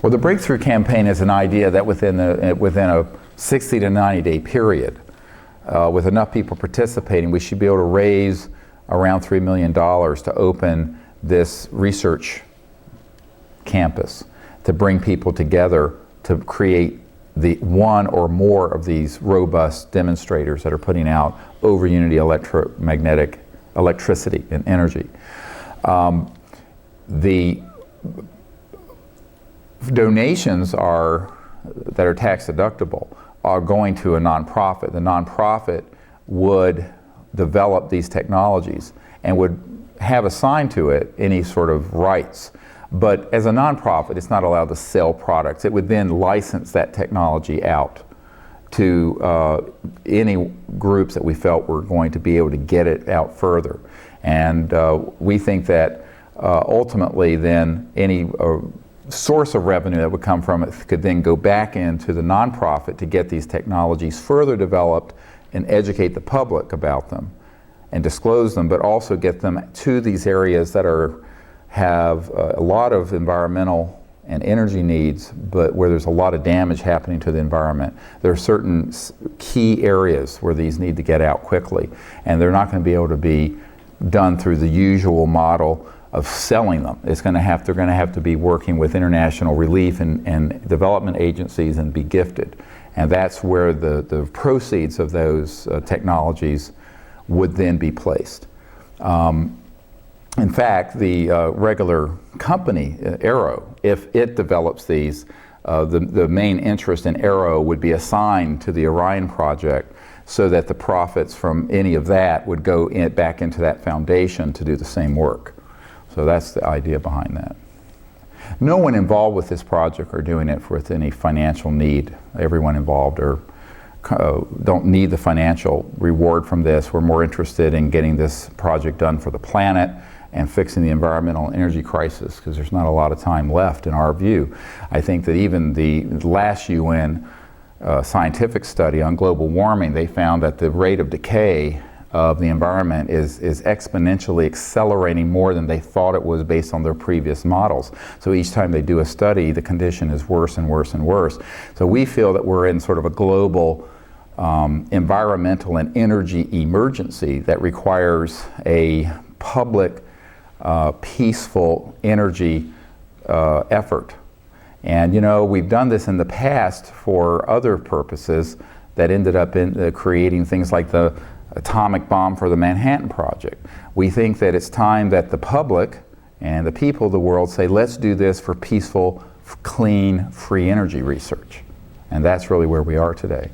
Well, the Breakthrough Campaign is an idea that within a 60 to 90 day period, with enough people participating, we should be able to raise around $3 million to open this research campus, to bring people together to create the one or more of these robust demonstrators that are putting out over unity electromagnetic electricity and energy. The donations that are tax deductible are going to a nonprofit. The nonprofit would develop these technologies and would have assigned to it any sort of rights. But as a nonprofit, it's not allowed to sell products. It would then license that technology out to any groups that we felt were going to be able to get it out further. And we think that ultimately then any source of revenue that would come from it could then go back into the nonprofit to get these technologies further developed and educate the public about them and disclose them, but also get them to these areas that have a lot of environmental and energy needs, but where there's a lot of damage happening to the environment. There are certain key areas where these need to get out quickly, and they're not going to be able to be done through the usual model of selling them. They're going to have to be working with international relief and development agencies and be gifted. And that's where the proceeds of those technologies would then be placed. In fact, the regular company, Arrow, if it develops these, the main interest in Arrow would be assigned to the Orion Project, so that the profits from any of that would go back into that foundation to do the same work. So that's the idea behind that. No one involved with this project are doing it with any financial need. Everyone involved don't need the financial reward from this. We're more interested in getting this project done for the planet and fixing the environmental and energy crisis, because there's not a lot of time left in our view. I think that even the last UN scientific study on global warming, they found that the rate of decay of the environment is exponentially accelerating more than they thought it was based on their previous models. So each time they do a study, the condition is worse and worse and worse. So we feel that we're in sort of a global environmental and energy emergency that requires a public, peaceful energy effort. And you know, we've done this in the past for other purposes that ended up in creating things like the atomic bomb for the Manhattan Project. We think that it's time that the public and the people of the world say, let's do this for peaceful, clean, free energy research. And that's really where we are today.